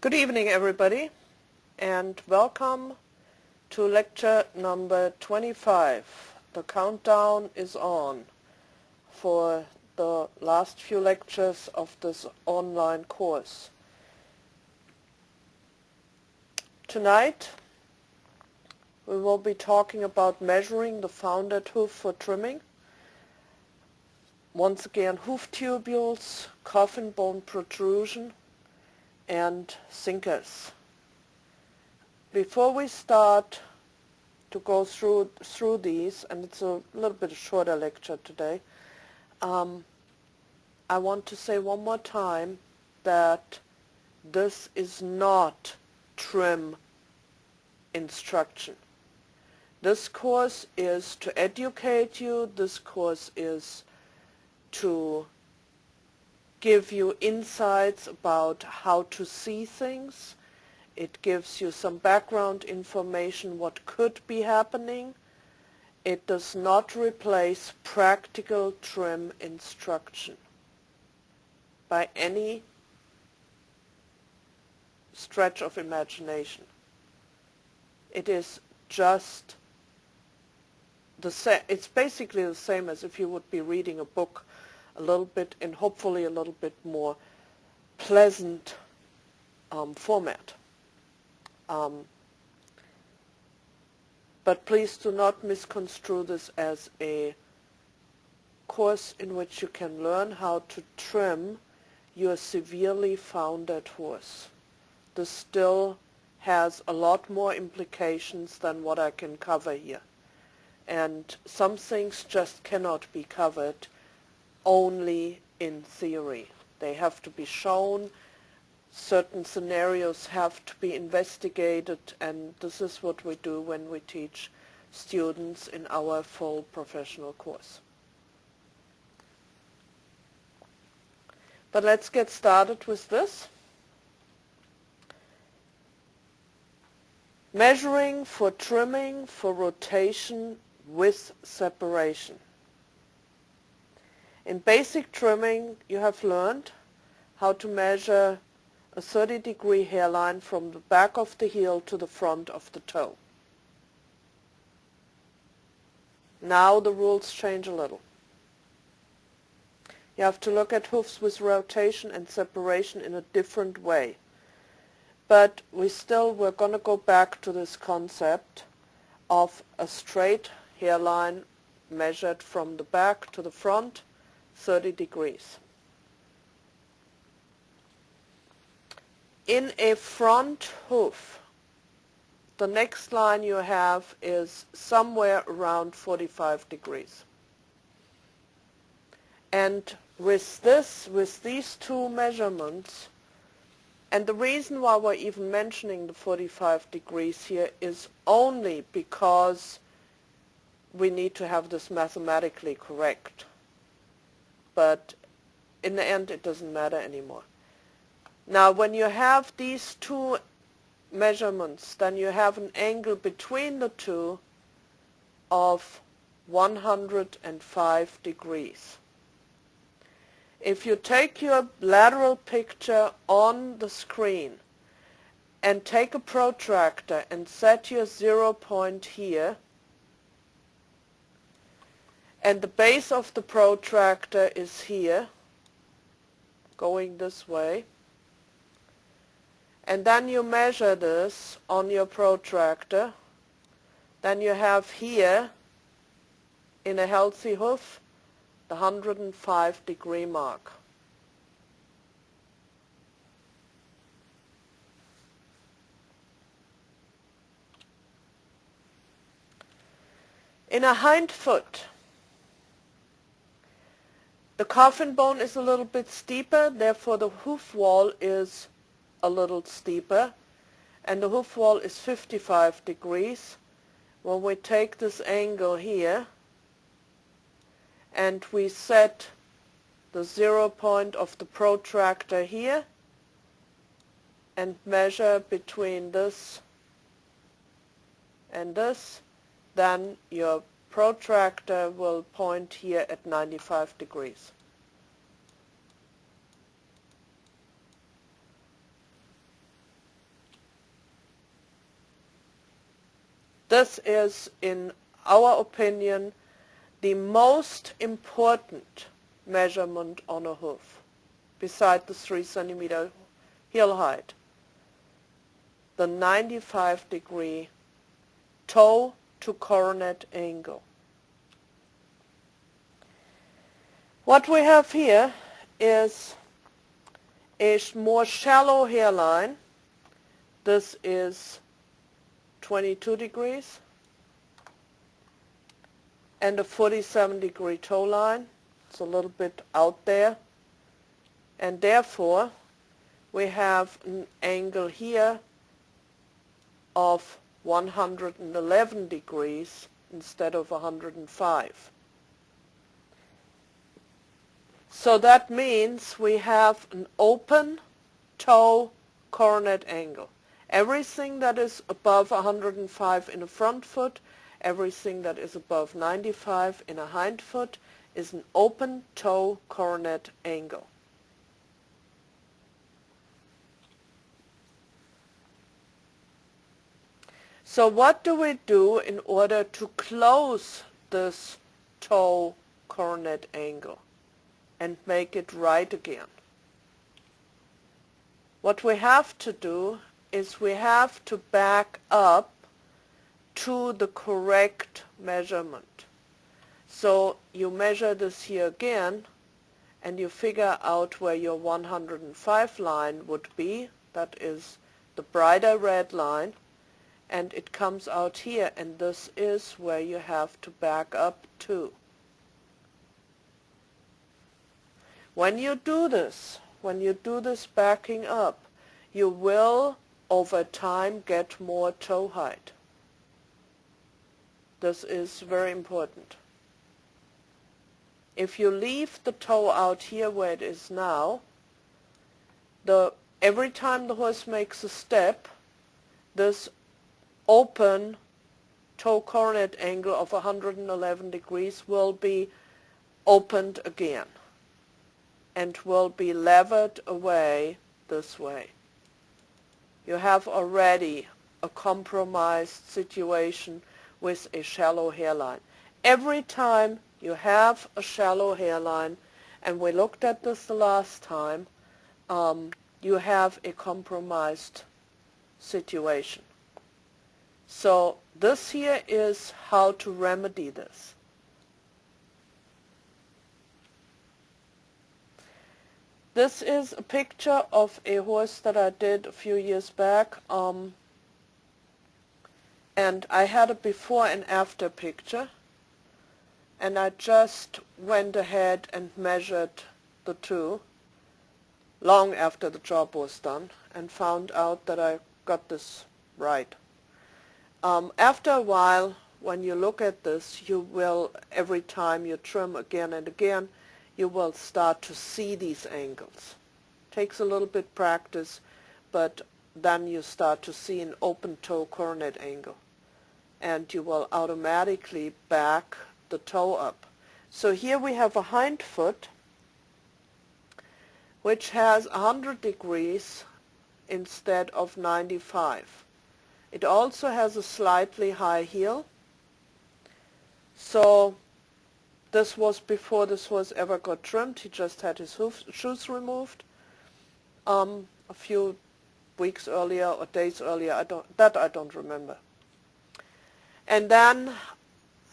Good evening, everybody, and welcome to lecture number 25. The countdown is on for the last few lectures of this online course. Tonight we will be talking about measuring the founded hoof for trimming. Once again, hoof tubules, coffin bone protrusion, and sinkers. Before we start to go through these, and it's a little bit shorter lecture today, I want to say one more time that this is not trim instruction. This course is to educate you. This course is to give you insights about how to see things. It gives you some background information what could be happening. It does not replace practical trim instruction by any stretch of imagination. It is just the same. It's basically the same as if you would be reading a book a little bit and hopefully a little bit more pleasant format. But please do not misconstrue this as a course in which you can learn how to trim your severely founded horse. This still has a lot more implications than what I can cover here. And some things just cannot be covered only in theory. They have to be shown, certain scenarios have to be investigated, and this is what we do when we teach students in our full professional course. But let's get started with this. Measuring for trimming for rotation with separation. In basic trimming, you have learned how to measure a 30-degree hairline from the back of the heel to the front of the toe. Now the rules change a little. You have to look at hoofs with rotation and separation in a different way. But we're going to go back to this concept of a straight hairline measured from the back to the front, 30 degrees. In a front hoof, the next line you have is somewhere around 45 degrees. And with these two measurements, and the reason why we're even mentioning the 45 degrees here is only because we need to have this mathematically correct. But in the end, it doesn't matter anymore. Now, when you have these two measurements, then you have an angle between the two of 105 degrees. If you take your lateral picture on the screen and take a protractor and set your 0 point here, and the base of the protractor is here, going this way, and then you measure this on your protractor, then you have here, in a healthy hoof, the 105 degree mark. In a hind foot, the coffin bone is a little bit steeper, therefore the hoof wall is a little steeper, and the hoof wall is 55 degrees. When we take this angle here and we set the 0 point of the protractor here and measure between this and this, then your protractor will point here at 95 degrees. This is, in our opinion, the most important measurement on a hoof, beside the 3 centimeter heel height. The 95-degree toe to coronet angle. What we have here is a more shallow hairline. This is 22 degrees and a 47-degree toe line. It's a little bit out there, and therefore we have an angle here of 111 degrees instead of 105. So that means we have an open toe coronet angle. Everything that is above 105 in a front foot, everything that is above 95 in a hind foot is an open toe coronet angle. So what do we do in order to close this toe coronet angle and make it right again? What we have to do is we have to back up to the correct measurement. So you measure this here again, and you figure out where your 105 line would be. That is the brighter red line, and it comes out here, and this is where you have to back up to. When you do this backing up, you will over time get more toe height. This is very important. If you leave the toe out here where it is now, every time the horse makes a step, this open toe coronet angle of 111 degrees will be opened again and will be levered away this way. You have already a compromised situation with a shallow hairline. Every time you have a shallow hairline, and we looked at this the last time, you have a compromised situation. So this here is how to remedy this. This is a picture of a horse that I did a few years back, and I had a before and after picture, and I just went ahead and measured the two long after the job was done and found out that I got this right. After a while, when you look at this, you will, every time you trim again and again, you will start to see these angles. Takes a little bit practice, but then you start to see an open toe coronet angle, and you will automatically back the toe up. So here we have a hind foot which has 100 degrees instead of 95. It also has a slightly high heel. So this was before this horse ever got trimmed. He just had his shoes removed a few weeks earlier or days earlier. I don't remember. And then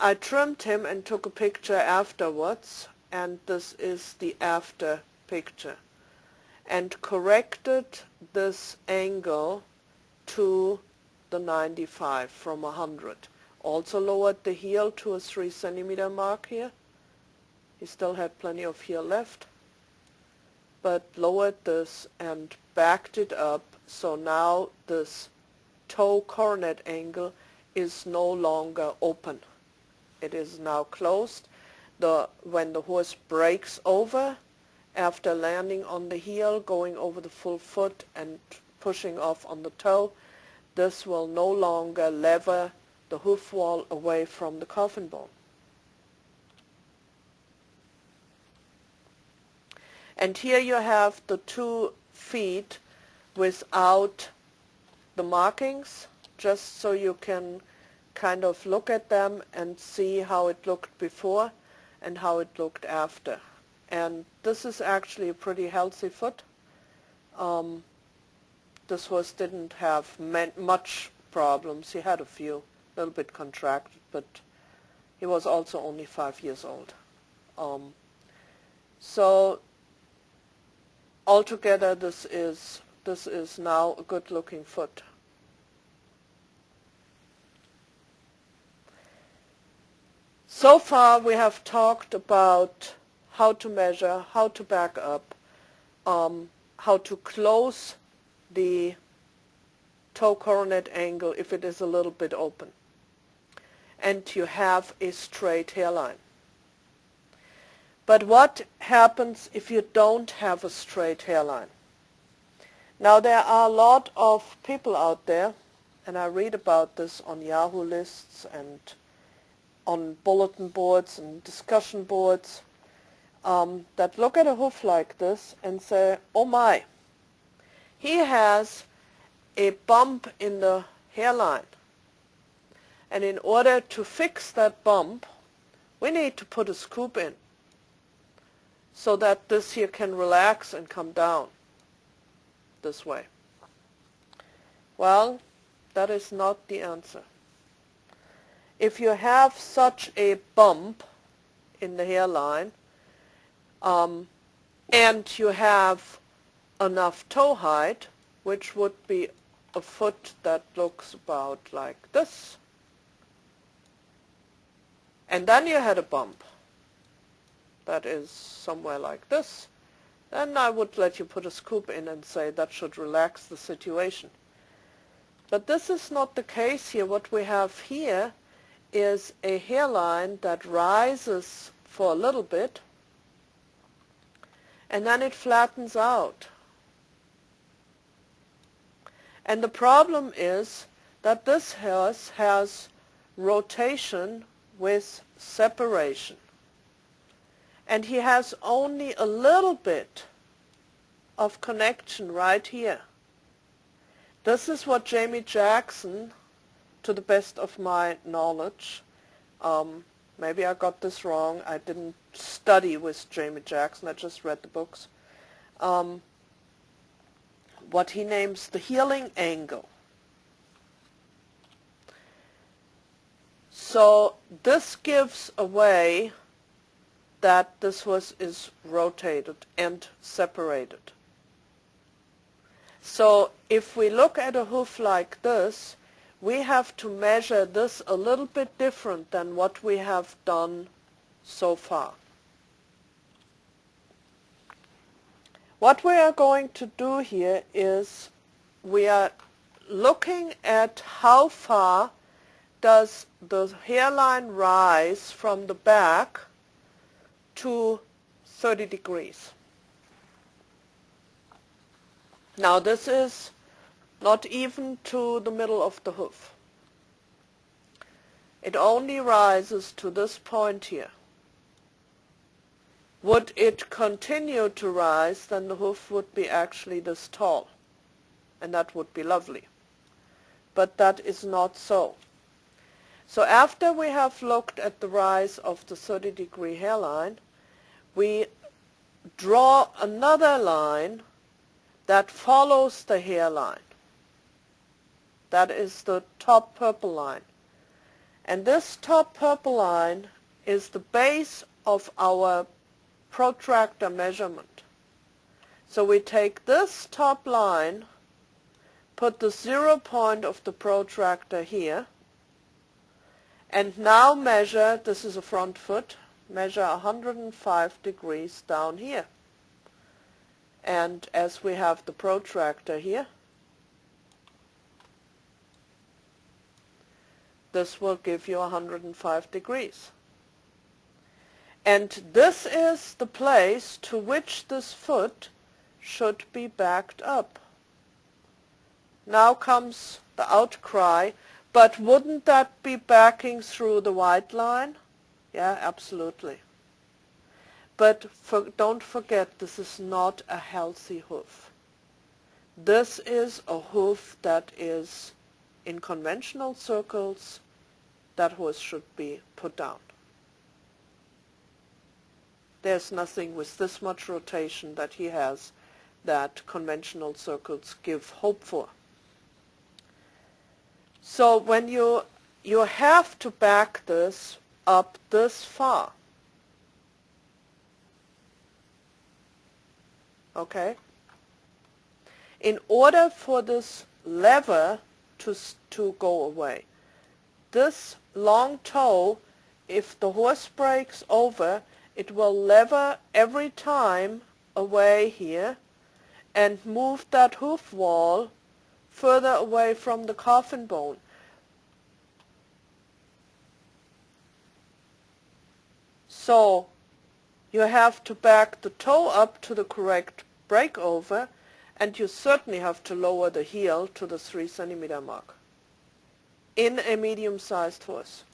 I trimmed him and took a picture afterwards, and this is the after picture, and corrected this angle to the 95 from 100. Also lowered the heel to a 3 centimeter mark here. He still had plenty of heel left, but lowered this and backed it up, so now this toe coronet angle is no longer open. It is now closed. When the horse breaks over after landing on the heel, going over the full foot and pushing off on the toe, this will no longer lever the hoof wall away from the coffin bone. And here you have the 2 feet without the markings, just so you can kind of look at them and see how it looked before and how it looked after. And this is actually a pretty healthy foot. This horse didn't have much problems. He had a few, a little bit contracted, but he was also only 5 years old. So altogether, this is now a good-looking foot. So far, we have talked about how to measure, how to back up, how to close the toe coronet angle if it is a little bit open, and you have a straight hairline. But what happens if you don't have a straight hairline? Now, there are a lot of people out there, and I read about this on Yahoo lists and on bulletin boards and discussion boards, that look at a hoof like this and say, oh my, he has a bump in the hairline. And in order to fix that bump, we need to put a scoop in so that this here can relax and come down this way. Well, that is not the answer. If you have such a bump in the hairline, and you have enough toe height, which would be a foot that looks about like this, and then you had a bump that is somewhere like this, then I would let you put a scoop in and say that should relax the situation. But this is not the case here. What we have here is a hairline that rises for a little bit, and then it flattens out. And the problem is that this horse has rotation with separation. And he has only a little bit of connection right here. This is what Jamie Jackson, to the best of my knowledge, maybe I got this wrong, I didn't study with Jamie Jackson, I just read the books, what he names the healing angle. So this gives away that this horse is rotated and separated. So if we look at a hoof like this, we have to measure this a little bit different than what we have done so far. What we are going to do here is we are looking at how far does the hairline rise from the back to 30 degrees. Now this is not even to the middle of the hoof. It only rises to this point here. Would it continue to rise, then the hoof would be actually this tall, and that would be lovely. But that is not so. So after we have looked at the rise of the 30-degree hairline, we draw another line that follows the hairline. That is the top purple line. And this top purple line is the base of our protractor measurement. So we take this top line, put the 0 point of the protractor here, and now measure, this is a front foot, measure 105 degrees down here. And as we have the protractor here, this will give you 105 degrees. And this is the place to which this foot should be backed up. Now comes the outcry, but wouldn't that be backing through the white line? Yeah, absolutely. But don't forget, this is not a healthy hoof. This is a hoof that is, in conventional circles, that horse should be put down. There's nothing with this much rotation that he has that conventional circuits give hope for. So when you have to back this up this far, okay, in order for this lever to go away. This long toe, if the horse breaks over, it will lever every time away here and move that hoof wall further away from the coffin bone. So you have to back the toe up to the correct breakover, and you certainly have to lower the heel to the 3 centimeter mark in a medium-sized horse.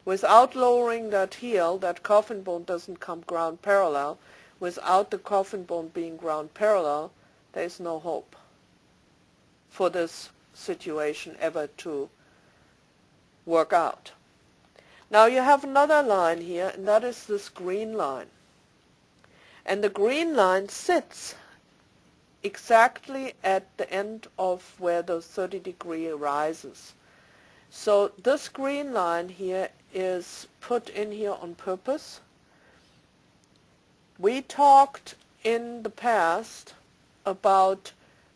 Without lowering that heel, that coffin bone doesn't come ground parallel. Without the coffin bone being ground parallel, there is no hope for this situation ever to work out. Now you have another line here, and that is this green line. And the green line sits exactly at the end of where the 30-degree rises. So this green line here is put in here on purpose. We talked in the past about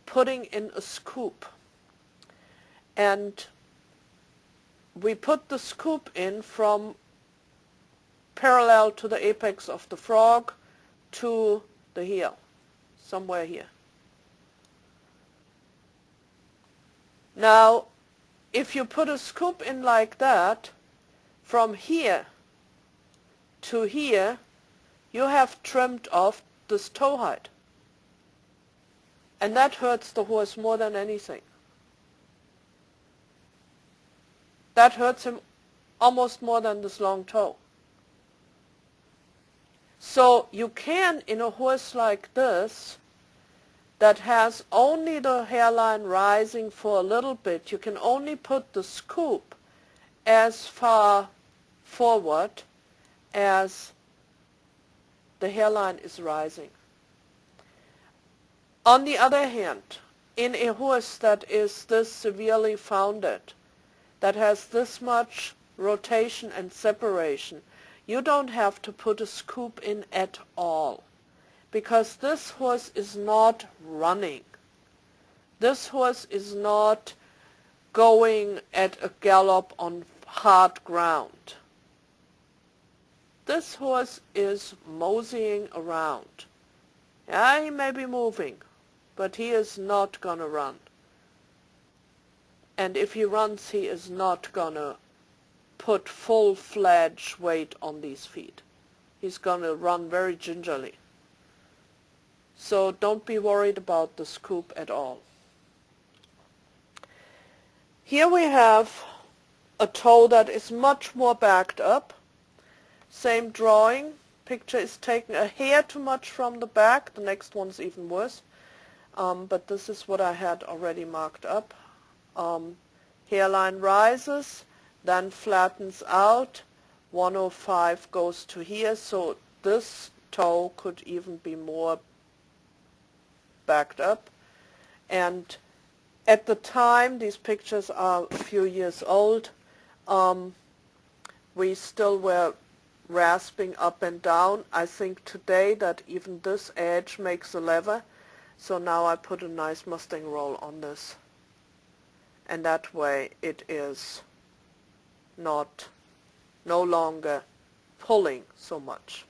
putting in a scoop, and we put the scoop in from parallel to the apex of the frog to the heel, somewhere here. Now, if you put a scoop in like that, from here to here, you have trimmed off this toe height. And that hurts the horse more than anything. That hurts him almost more than this long toe. So you can, in a horse like this, that has only the hairline rising for a little bit, you can only put the scoop as far forward as the hairline is rising. On the other hand, in a horse that is this severely founded, that has this much rotation and separation, you don't have to put a scoop in at all, because this horse is not running. This horse is not going at a gallop on hard ground. This horse is moseying around. Yeah, he may be moving, but he is not going to run. And if he runs, he is not going to put full-fledged weight on these feet. He's going to run very gingerly. So don't be worried about the scoop at all. Here we have a toe that is much more backed up. Same drawing. Picture is taken a hair too much from the back. The next one's even worse. But this is what I had already marked up. Hairline rises, then flattens out. 105 goes to here. So this toe could even be more backed up. And at the time, these pictures are a few years old, we still were rasping up and down. I think today that even this edge makes a lever, so now I put a nice Mustang roll on this. And that way it is no longer pulling so much.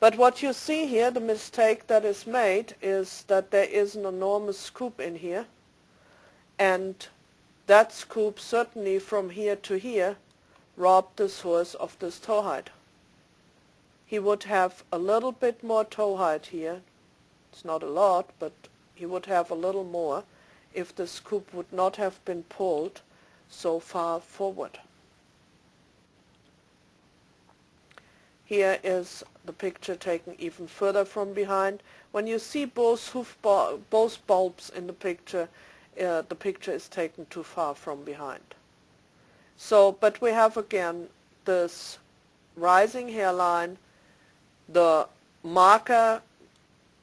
But what you see here, the mistake that is made, is that there is an enormous scoop in here, and that scoop certainly from here to here robbed this horse of this toe height. He would have a little bit more toe height here. It's not a lot, but he would have a little more if the scoop would not have been pulled so far forward. Here is the picture taken even further from behind. When you see both bulbs in the picture is taken too far from behind. So, but we have again this rising hairline, the marker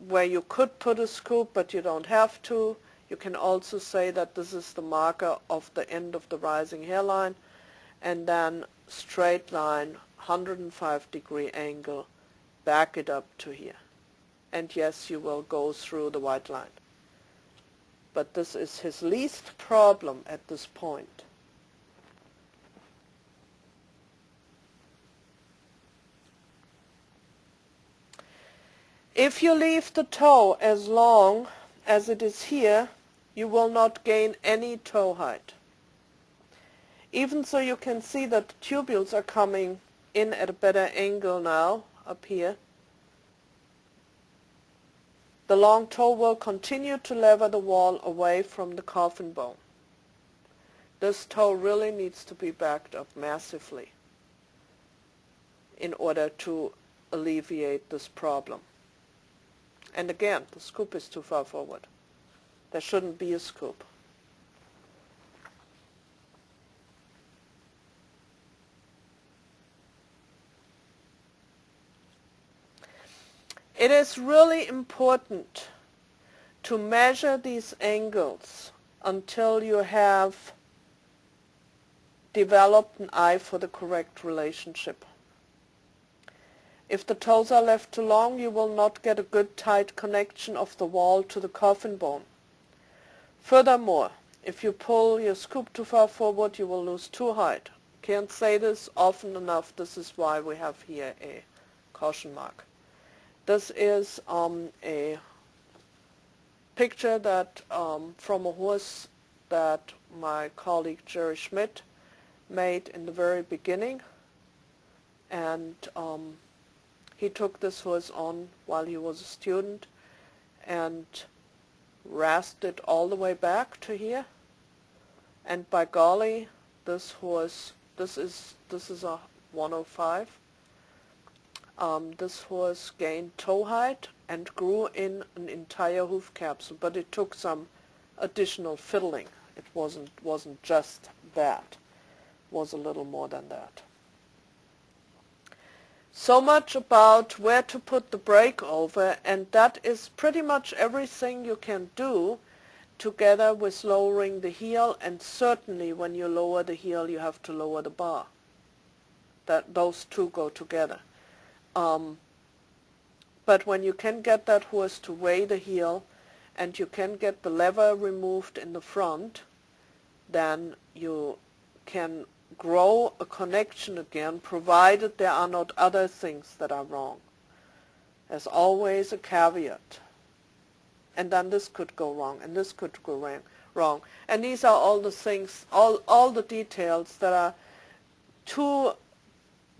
where you could put a scoop but you don't have to. You can also say that this is the marker of the end of the rising hairline, and then straight line, 105-degree angle, back it up to here. And yes, you will go through the white line. But this is his least problem at this point. If you leave the toe as long as it is here, you will not gain any toe height. Even so, you can see that the tubules are coming in at a better angle now, up here. The long toe will continue to lever the wall away from the coffin bone. This toe really needs to be backed up massively in order to alleviate this problem. And again, the scoop is too far forward. There shouldn't be a scoop. It is really important to measure these angles until you have developed an eye for the correct relationship. If the toes are left too long, you will not get a good tight connection of the wall to the coffin bone. Furthermore, if you pull your scoop too far forward, you will lose toe height. Can't say this often enough. This is why we have here a caution mark. This is a picture that from a horse that my colleague Jerry Schmidt made in the very beginning, and he took this horse on while he was a student and rasped it all the way back to here, and by golly, this horse, this is a 105. This horse gained toe height and grew in an entire hoof capsule, but it took some additional fiddling. It wasn't just that. It was a little more than that. So much about where to put the brake over, and that is pretty much everything you can do together with lowering the heel, and certainly when you lower the heel you have to lower the bar. Those two go together. But when you can get that horse to weigh the heel and you can get the lever removed in the front, then you can grow a connection again, provided there are not other things that are wrong. There's always a caveat. And then this could go wrong, and this could go wrong. And these are all the things, all the details that are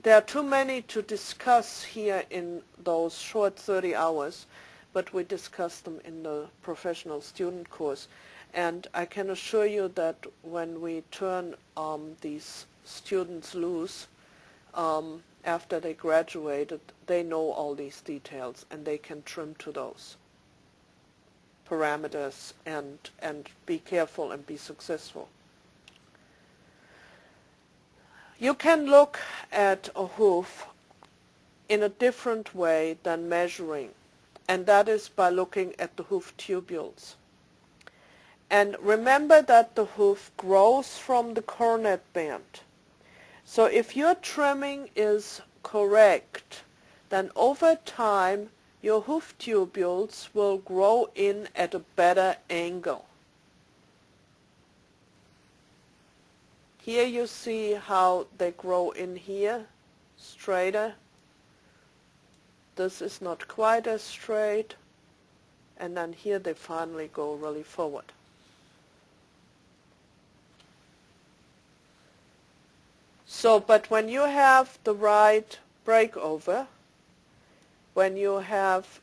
there are too many to discuss here in those short 30 hours, but we discuss them in the professional student course. And I can assure you that when we turn these students loose, after they graduated, they know all these details and they can trim to those parameters and be careful and be successful. You can look at a hoof in a different way than measuring, and that is by looking at the hoof tubules. And remember that the hoof grows from the cornet band. So if your trimming is correct, then over time your hoof tubules will grow in at a better angle. Here you see how they grow in here, straighter. This is not quite as straight. And then here they finally go really forward. So, but when you have the right breakover, when you have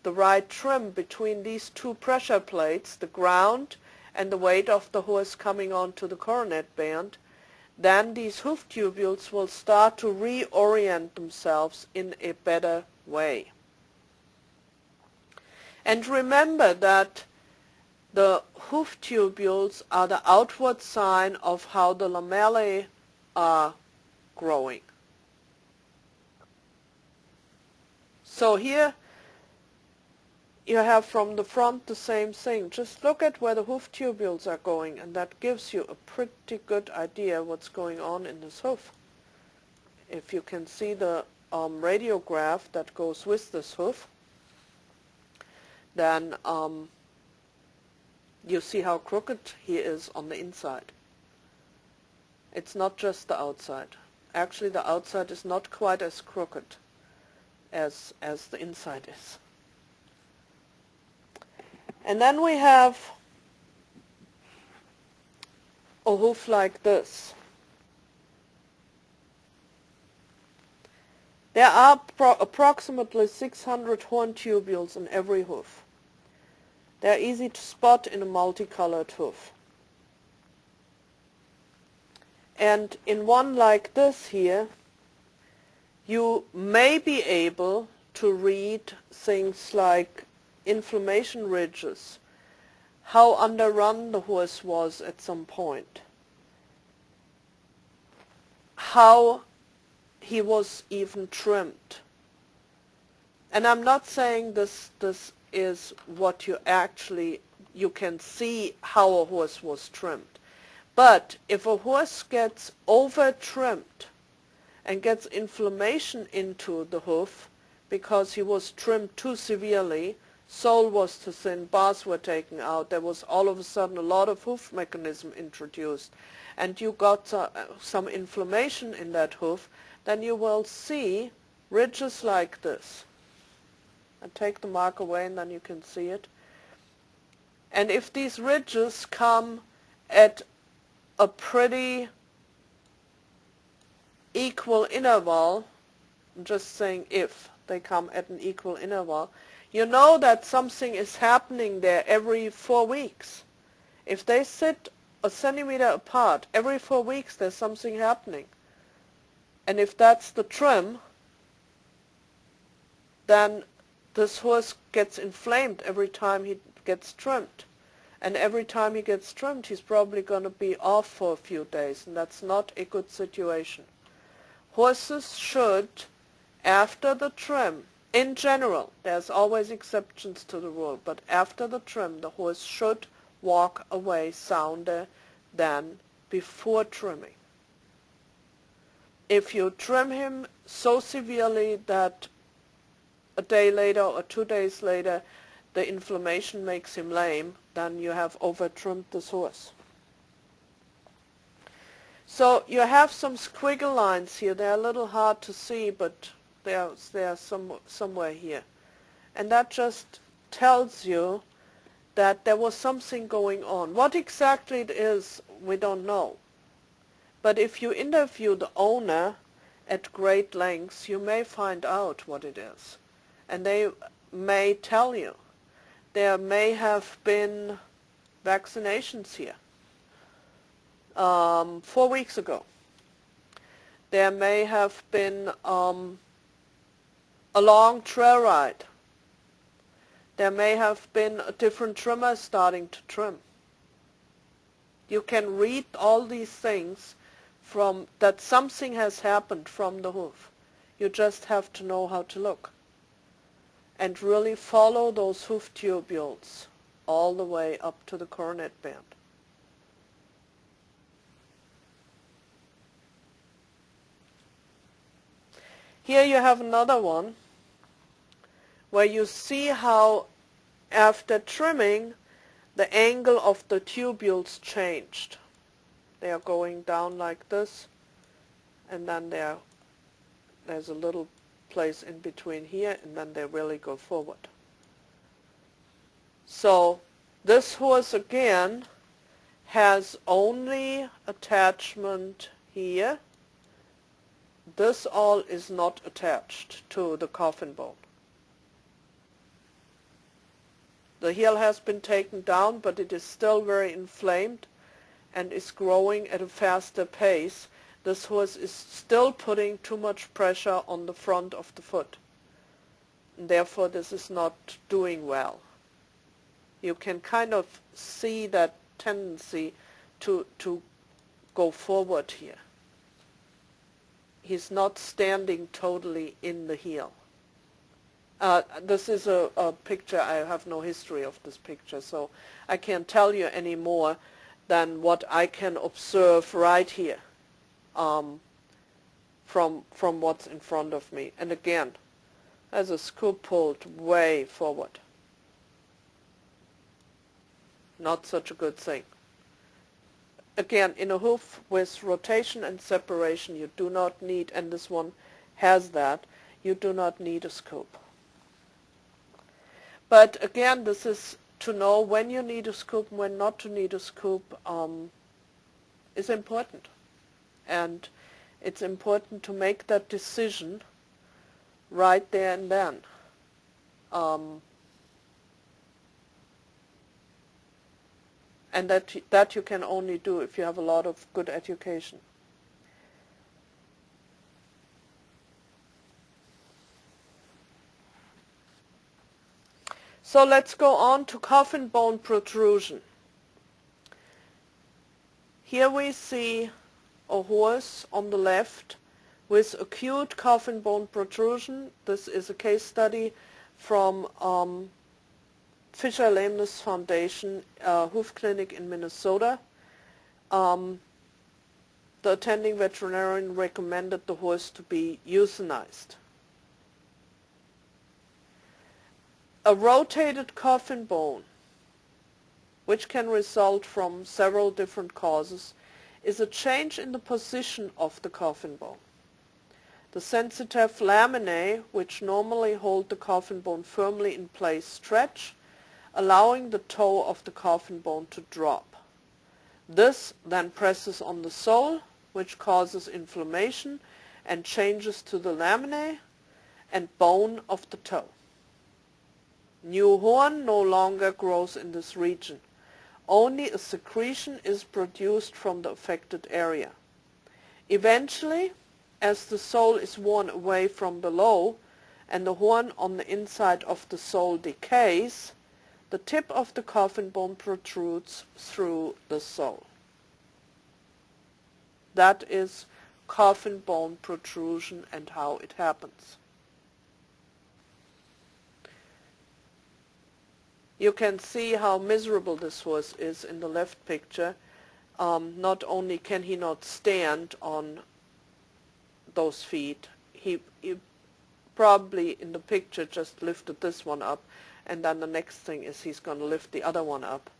the right trim between these two pressure plates, the ground and the weight of the horse coming onto the coronet band, then these hoof tubules will start to reorient themselves in a better way. And remember that The hoof tubules are the outward sign of how the lamellae are growing. So here you have from the front the same thing. Just look at where the hoof tubules are going, and that gives you a pretty good idea what's going on in this hoof. If you can see the radiograph that goes with this hoof, then you see how crooked he is on the inside. It's not just the outside. Actually, the outside is not quite as crooked as the inside is. And then we have a hoof like this. There are approximately 600 horn tubules in every hoof. They're easy to spot in a multicolored hoof. And in one like this here, you may be able to read things like inflammation ridges, how underrun the horse was at some point, how he was even trimmed. And I'm not saying this is what you can see how a horse was trimmed. But if a horse gets over-trimmed and gets inflammation into the hoof because he was trimmed too severely, sole was too thin, bars were taken out, there was all of a sudden a lot of hoof mechanism introduced, and you got some inflammation in that hoof, then you will see ridges like this. I take the mark away and then you can see it. And if these ridges come at a pretty equal interval, I'm just saying if they come at an equal interval, you know that something is happening there every 4 weeks. If they sit a centimeter apart, every 4 weeks there's something happening. And if that's the trim, then this horse gets inflamed every time he gets trimmed. And every time he gets trimmed, he's probably going to be off for a few days, and that's not a good situation. Horses should, after the trim, in general, there's always exceptions to the rule, but after the trim, the horse should walk away sounder than before trimming. If you trim him so severely that a day later or 2 days later the inflammation makes him lame, then you have over-trimmed this horse. So you have some squiggle lines here. They're a little hard to see, but they're somewhere here. And that just tells you that there was something going on. What exactly it is, we don't know. But if you interview the owner at great lengths, you may find out what it is. And they may tell you. There may have been vaccinations here 4 weeks ago. There may have been a long trail ride. There may have been a different trimmer starting to trim. You can read all these things from that something has happened from the hoof. You just have to know how to look and really follow those hoof tubules all the way up to the coronet band. Here you have another one where you see how after trimming the angle of the tubules changed. They are going down like this, and then there's a little place in between here, and then they really go forward. So this horse again has only attachment here. This all is not attached to the coffin bone. The heel has been taken down, but it is still very inflamed and is growing at a faster pace. This horse is still putting too much pressure on the front of the foot. And therefore, this is not doing well. You can kind of see that tendency to go forward here. He's not standing totally in the heel. This is a picture. I have no history of this picture, so I can't tell you any more than what I can observe right here from what's in front of me. And again, as a scoop pulled way forward. Not such a good thing. Again, in a hoof with rotation and separation, you do not need, and this one has that, you do not need a scoop. But again, this is to know when you need a scoop and when not to need a scoop is important. And it's important to make that decision right there and then. And that you can only do if you have a lot of good education. So let's go on to coffin bone protrusion. Here we see a horse on the left with acute coffin bone protrusion. This is a case study from Fisher Lameness Foundation Hoof Clinic in Minnesota. The attending veterinarian recommended the horse to be euthanized. A rotated coffin bone, which can result from several different causes, is a change in the position of the coffin bone. The sensitive laminae, which normally hold the coffin bone firmly in place, stretch, allowing the toe of the coffin bone to drop. This then presses on the sole, which causes inflammation and changes to the laminae and bone of the toe. New horn no longer grows in this region. Only a secretion is produced from the affected area. Eventually, as the sole is worn away from below and the horn on the inside of the sole decays, the tip of the coffin bone protrudes through the sole. That is coffin bone protrusion and how it happens. You can see how miserable this horse is in the left picture. Not only can he not stand on those feet, he probably in the picture just lifted this one up, and then the next thing is he's going to lift the other one up.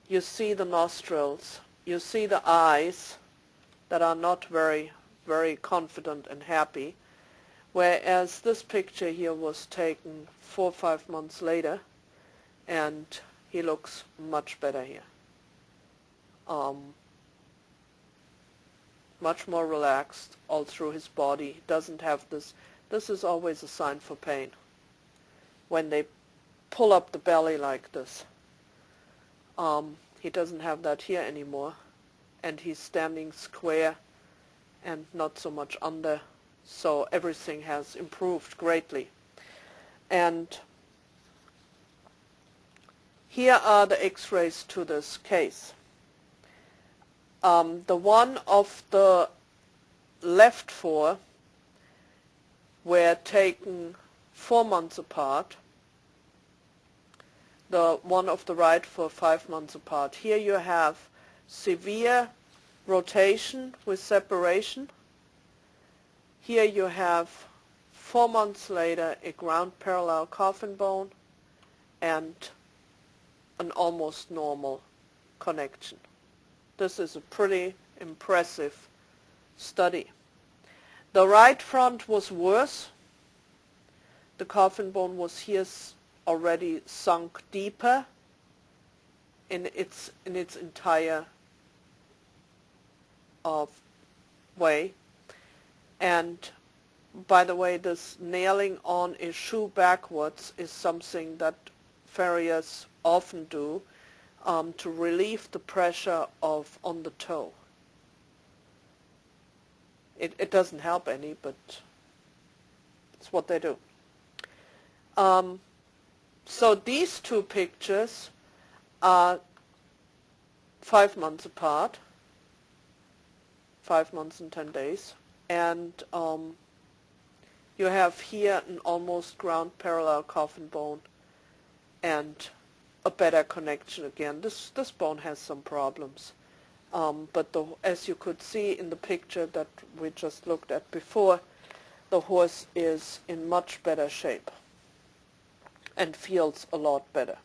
You see the nostrils, you see the eyes that are not very, very confident and happy. Whereas this picture here was taken 4 or 5 months later, and he looks much better here. Much more relaxed all through his body. He doesn't have this. This is always a sign for pain. When they pull up the belly like this. He doesn't have that here anymore. And he's standing square and not so much under. So everything has improved greatly. And here are the x-rays to this case. The one of the left four were taken 4 months apart. The one of the right for 5 months apart. Here you have severe rotation with separation. Here you have 4 months later a ground parallel coffin bone and an almost normal connection. This is a pretty impressive study. The right front was worse. The coffin bone was here already sunk deeper in its entire way. And by the way, this nailing on a shoe backwards is something that farriers often do to relieve the pressure on the toe. It doesn't help any, but it's what they do. So these two pictures are 5 months apart, 5 months and 10 days. And you have here an almost ground parallel coffin bone and a better connection again. This bone has some problems. But as you could see in the picture that we just looked at before, the horse is in much better shape and feels a lot better.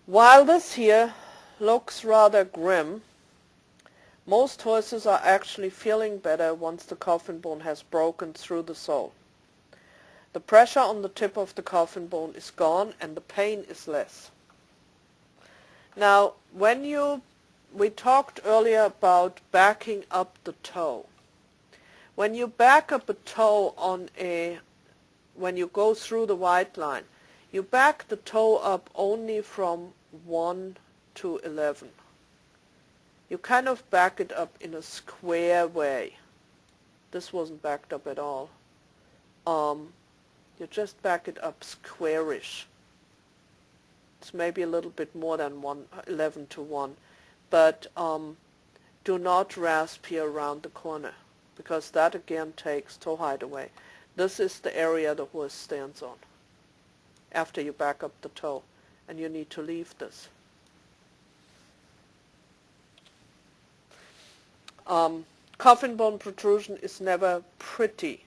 While this here looks rather grim, most horses are actually feeling better once the coffin bone has broken through the sole. The pressure on the tip of the coffin bone is gone and the pain is less. Now, we talked earlier about backing up the toe. When you back up a toe when you go through the white line, you back the toe up only from 1 to 11. You kind of back it up in a square way. This wasn't backed up at all. You just back it up squarish. It's maybe a little bit more than 11 to 1. But do not rasp here around the corner, because that again takes toe height away. This is the area the horse stands on after you back up the toe, and you need to leave this. Coffin bone protrusion is never pretty,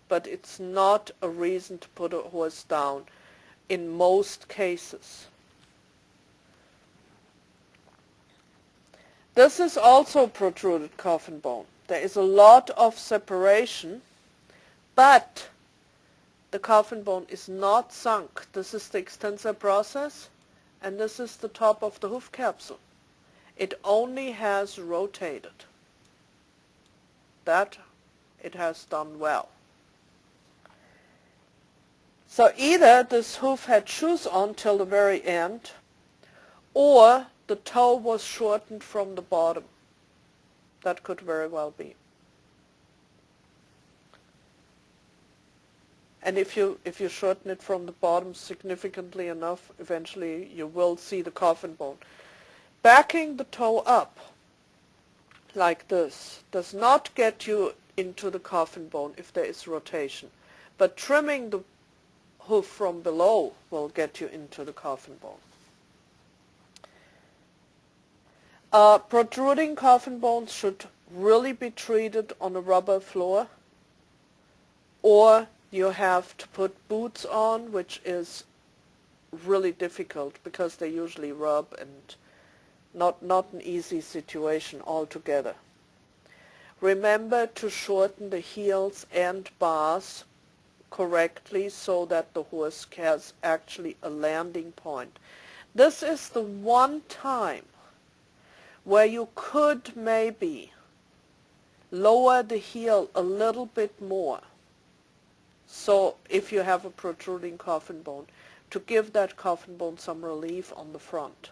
but it's not a reason to put a horse down in most cases. This is also protruded coffin bone. There is a lot of separation, but the coffin bone is not sunk. This is the extensor process, and this is the top of the hoof capsule. It only has rotated. That it has done well. So either this hoof had shoes on till the very end, or the toe was shortened from the bottom. That could very well be. And if you shorten it from the bottom significantly enough, eventually you will see the coffin bone. Backing the toe up like this does not get you into the coffin bone if there is rotation, but trimming the hoof from below will get you into the coffin bone. Protruding coffin bones should really be treated on a rubber floor, or you have to put boots on, which is really difficult because they usually rub, and not an easy situation altogether. Remember to shorten the heels and bars correctly so that the horse has actually a landing point. This is the one time where you could maybe lower the heel a little bit more. So if you have a protruding coffin bone, to give that coffin bone some relief on the front.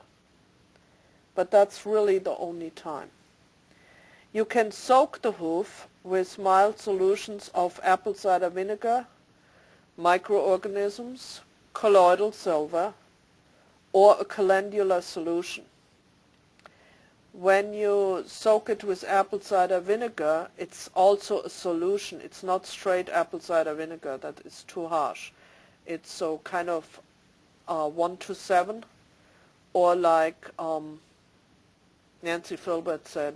But that's really the only time. You can soak the hoof with mild solutions of apple cider vinegar, microorganisms, colloidal silver, or a calendula solution. When you soak it with apple cider vinegar, it's also a solution. It's not straight apple cider vinegar. That is too harsh. It's so kind of 1 to 7, or like Nancy Filbert said,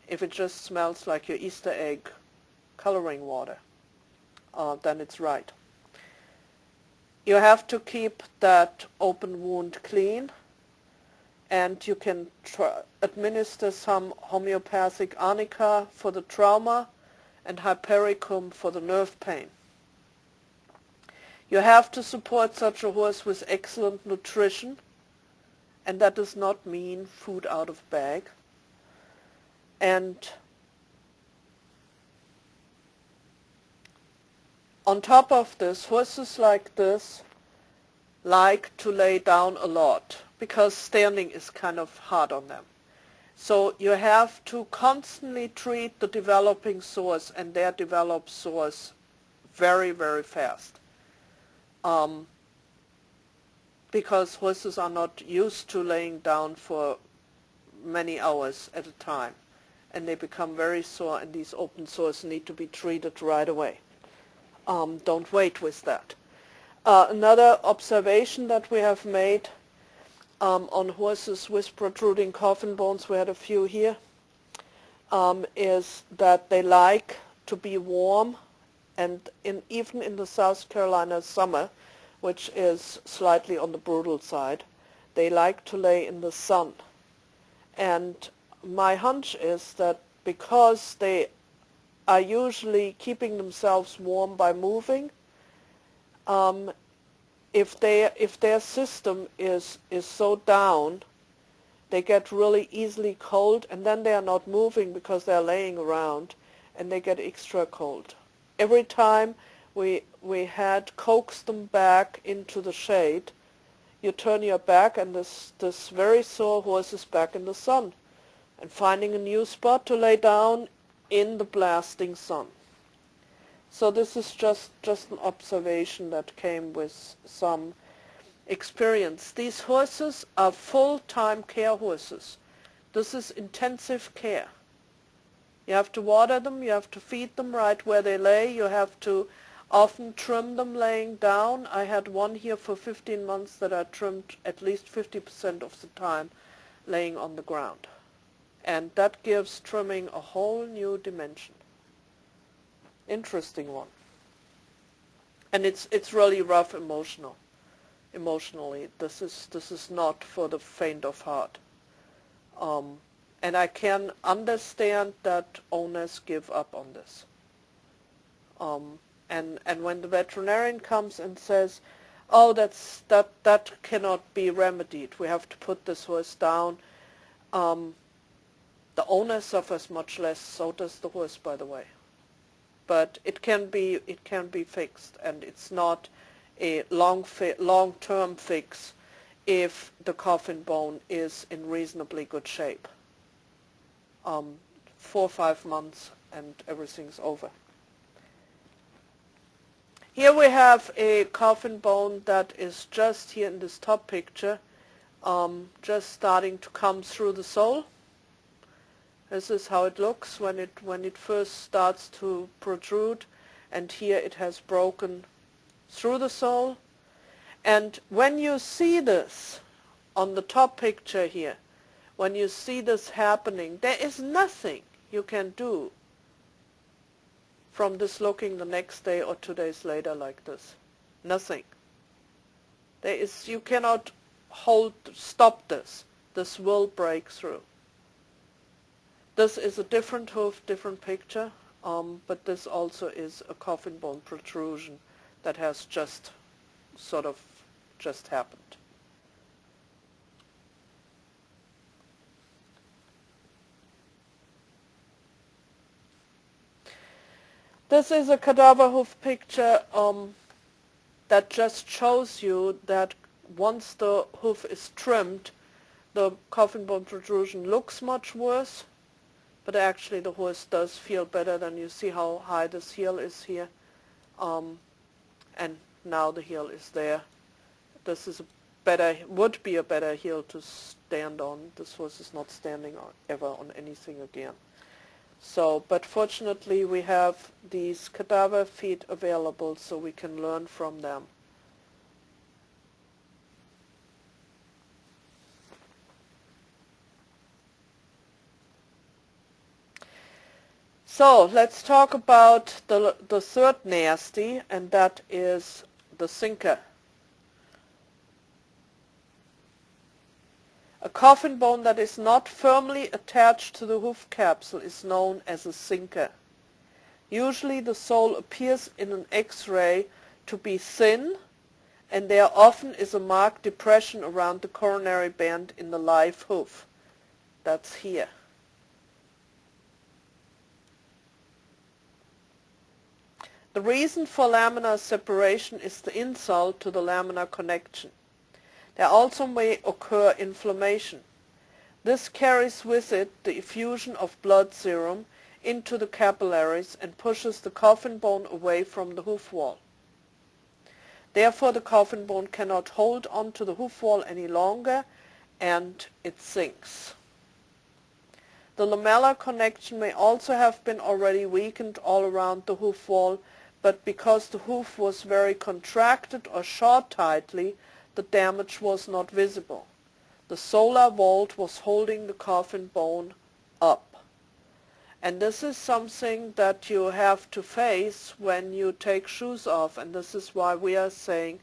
if it just smells like your Easter egg coloring water, then it's right. You have to keep that open wound clean, and you can administer some homeopathic arnica for the trauma and hypericum for the nerve pain. You have to support such a horse with excellent nutrition, and that does not mean food out of bag. And on top of this, horses like this like to lay down a lot because standing is kind of hard on them. So you have to constantly treat the developing sores, and they develop sores very, very fast. Because horses are not used to laying down for many hours at a time, and they become very sore, and these open sores need to be treated right away. Don't wait with that. Another observation that we have made on horses with protruding coffin bones, we had a few here, is that they like to be warm, and even in the South Carolina summer, which is slightly on the brutal side, they like to lay in the sun. And my hunch is that because they are usually keeping themselves warm by moving, if their system is so down, they get really easily cold, and then they are not moving because they are laying around, and they get extra cold. Every time we had coaxed them back into the shade, you turn your back, and this very sore horse is back in the sun and finding a new spot to lay down in the blasting sun. So this is just an observation that came with some experience. These horses are full-time care horses. This is intensive care. You have to water them, you have to feed them right where they lay, you have to often trim them laying down. I had one here for 15 months that I trimmed at least 50% of the time laying on the ground. And that gives trimming a whole new dimension. Interesting one. And it's really rough emotionally. This is not for the faint of heart. And I can understand that owners give up on this. And when the veterinarian comes and says, oh, that cannot be remedied, we have to put this horse down, the owner suffers much less, so does the horse, by the way. But it can be fixed, and it's not a long-term fix if the coffin bone is in reasonably good shape. 4 or 5 months and everything's over. Here we have a coffin bone that is just here in this top picture, just starting to come through the sole. This is how it looks when it first starts to protrude, and here it has broken through the sole. And when you see this on the top picture here, when you see this happening, there is nothing you can do from this looking the next day or 2 days later like this. Nothing. You cannot stop this. This will break through. This is a different hoof, different picture, but this also is a coffin bone protrusion that has just happened. This is a cadaver hoof picture that just shows you that once the hoof is trimmed, the coffin bone protrusion looks much worse, but actually the horse does feel better. Than you see how high this heel is here, and now the heel is there. This is would be a better heel to stand on. This horse is not standing ever on anything again. So, but fortunately we have these cadaver feet available, so we can learn from them. So let's talk about the third nasty, and that is the sinker. A coffin bone that is not firmly attached to the hoof capsule is known as a sinker. Usually the sole appears in an X-ray to be thin, and there often is a marked depression around the coronary band in the live hoof. That's here. The reason for laminar separation is the insult to the laminar connection. There also may occur inflammation. This carries with it the effusion of blood serum into the capillaries and pushes the coffin bone away from the hoof wall. Therefore, the coffin bone cannot hold on to the hoof wall any longer, and it sinks. The lamellar connection may also have been already weakened all around the hoof wall, but because the hoof was very contracted or short tightly, the damage was not visible. The solar vault was holding the coffin bone up. And this is something that you have to face when you take shoes off, and this is why we are saying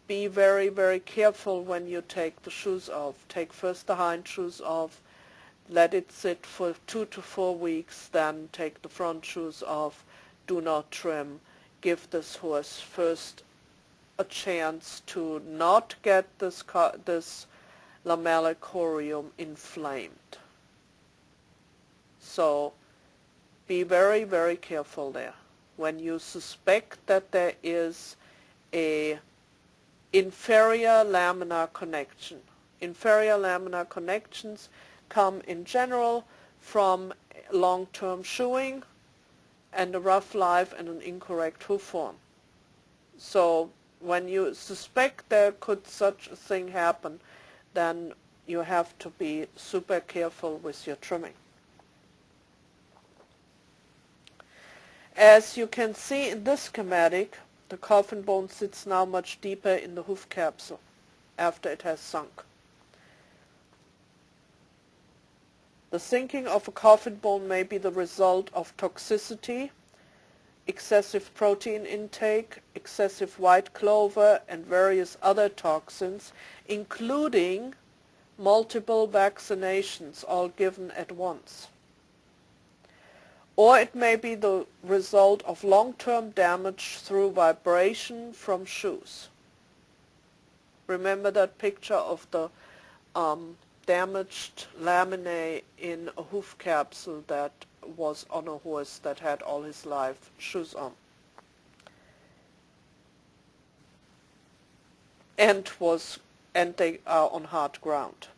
be very, very careful when you take the shoes off. Take first the hind shoes off, let it sit for 2 to 4 weeks, then take the front shoes off. Do not trim. Give this horse first a chance to not get this lamellar corium inflamed. So be very, very careful there. When you suspect that there is a inferior laminar connection. Inferior laminar connections come in general from long-term shoeing and a rough life and an incorrect hoof form. So when you suspect there could such a thing happen, then you have to be super careful with your trimming. As you can see in this schematic, the coffin bone sits now much deeper in the hoof capsule after it has sunk. The sinking of a coffin bone may be the result of toxicity, excessive protein intake, excessive white clover, and various other toxins, including multiple vaccinations, all given at once. Or it may be the result of long-term damage through vibration from shoes. Remember that picture of the damaged laminae in a hoof capsule that was on a horse that had all his life shoes on. And they are on hard ground.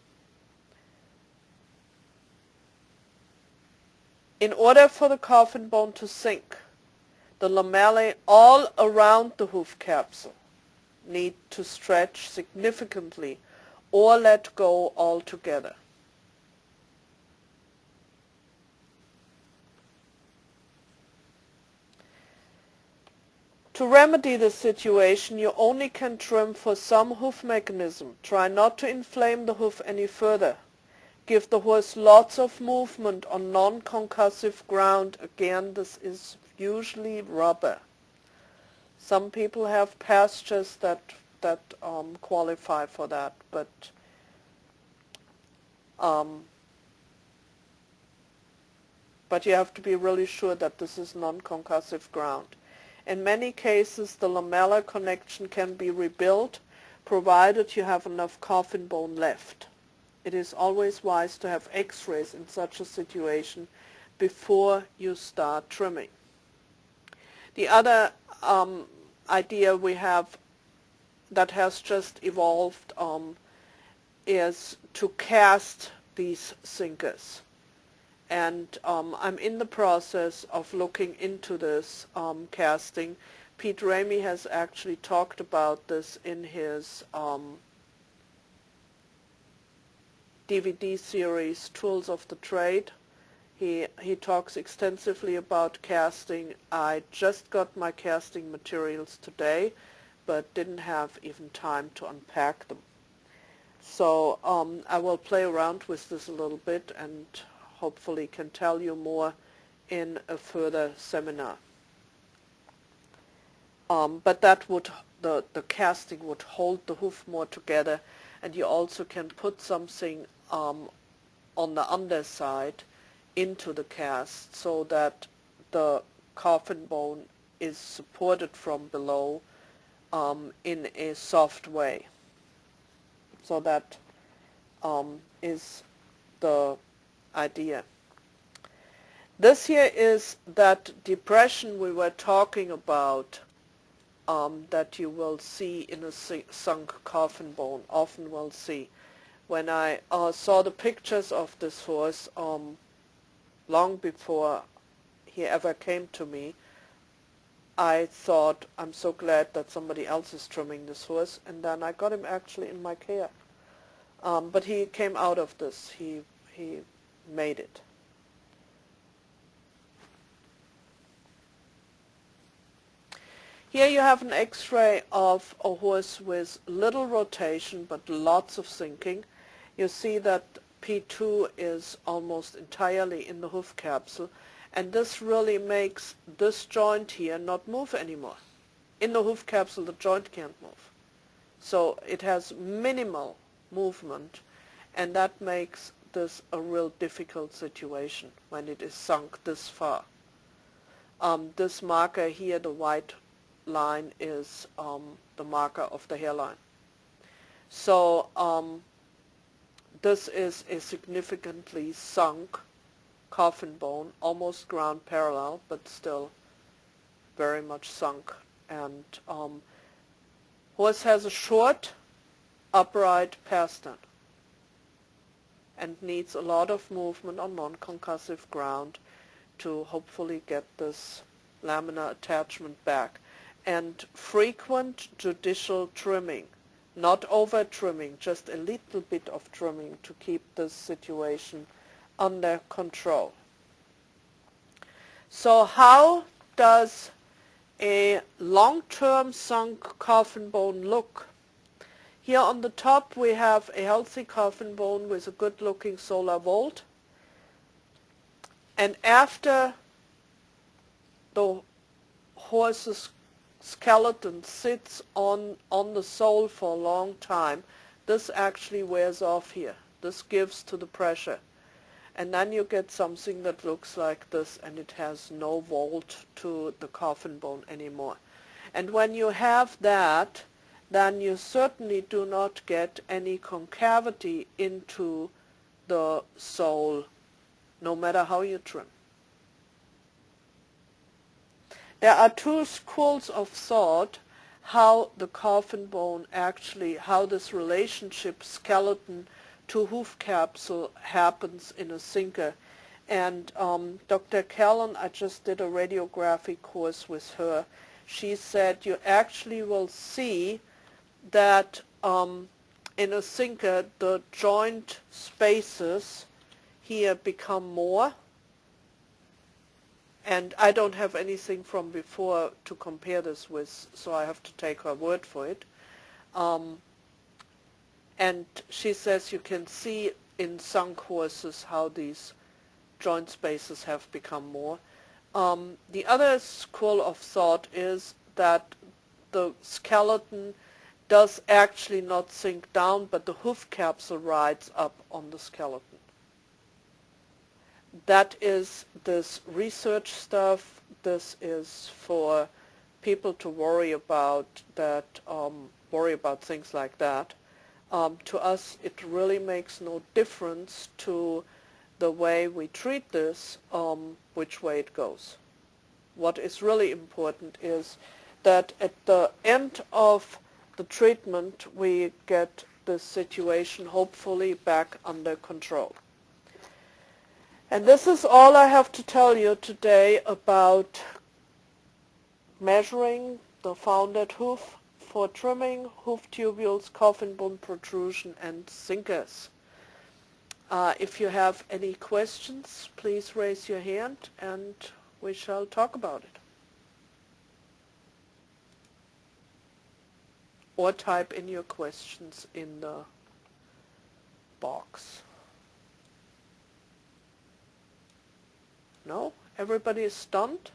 In order for the coffin bone to sink, the lamellae all around the hoof capsule need to stretch significantly or let go altogether. To remedy this situation, you only can trim for some hoof mechanism. Try not to inflame the hoof any further. Give the horse lots of movement on non-concussive ground. Again, this is usually rubber. Some people have pastures that qualify for that, but you have to be really sure that this is non-concussive ground. In many cases, the lamellar connection can be rebuilt, provided you have enough coffin bone left. It is always wise to have x-rays in such a situation before you start trimming. The other idea we have that has just evolved is to cast these sinkers. And I'm in the process of looking into this casting. Pete Ramey has actually talked about this in his DVD series, Tools of the Trade. He talks extensively about casting. I just got my casting materials today, but didn't have even time to unpack them. So I will play around with this a little bit and hopefully can tell you more in a further seminar. But that would, the casting would hold the hoof more together, and you also can put something on the underside into the cast so that the coffin bone is supported from below in a soft way. So that is the idea. This here is that depression we were talking about that you will see in a sunk coffin bone, often will see. when I saw the pictures of this horse long before he ever came to me, I thought, I'm so glad that somebody else is trimming this horse, and then I got him actually in my care. But he came out of this. He made it. Here you have an X-ray of a horse with little rotation but lots of sinking. You see that P2 is almost entirely in the hoof capsule, and this really makes this joint here not move anymore. In the hoof capsule the joint can't move. So it has minimal movement, and that makes this a real difficult situation when it is sunk this far. This marker here, the white line, is the marker of the hairline. So this is a significantly sunk coffin bone, almost ground parallel, but still very much sunk. And horse has a short upright pastern and needs a lot of movement on non-concussive ground to hopefully get this laminar attachment back. And frequent judicial trimming, not over trimming, just a little bit of trimming to keep this situation under control. So how does a long-term sunk coffin bone look? Here on the top we have a healthy coffin bone with a good-looking solar vault. And after the horse's skeleton sits on the sole for a long time, this actually wears off here. This gives to the pressure. And then you get something that looks like this, and it has no vault to the coffin bone anymore. And when you have that, then you certainly do not get any concavity into the sole, no matter how you trim. There are two schools of thought how the coffin bone actually, how this relationship skeleton to hoof capsule happens in a sinker. And Dr. Callan, I just did a radiography course with her. She said you actually will see that in a sinker the joint spaces here become more. And I don't have anything from before to compare this with, so I have to take her word for it. And she says you can see in sunk horses how these joint spaces have become more. The other school of thought is that the skeleton does actually not sink down, but the hoof capsule rides up on the skeleton. That is this research stuff. This is for people to worry about that, worry about things like that. To us, it really makes no difference to the way we treat this, which way it goes. What is really important is that at the end of the treatment, we get the situation hopefully back under control. And this is all I have to tell you today about measuring the founded hoof for trimming, hoof tubules, coffin bone protrusion, and sinkers. If you have any questions, please raise your hand and we shall talk about it. Or type in your questions in the box. No? Everybody is stunned?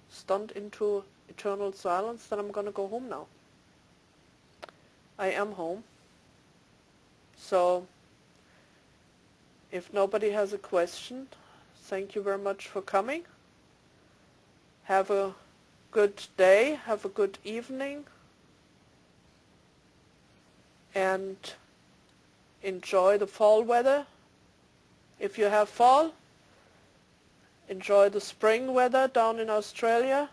Stunned into eternal silence? Then I'm going to go home now. I am home. So, if nobody has a question, thank you very much for coming. Have a good day, have a good evening, and enjoy the fall weather. If you have fall, enjoy the spring weather down in Australia.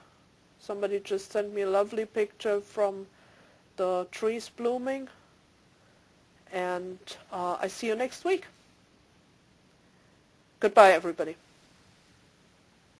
Somebody just sent me a lovely picture from the trees blooming. And I see you next week. Goodbye, everybody.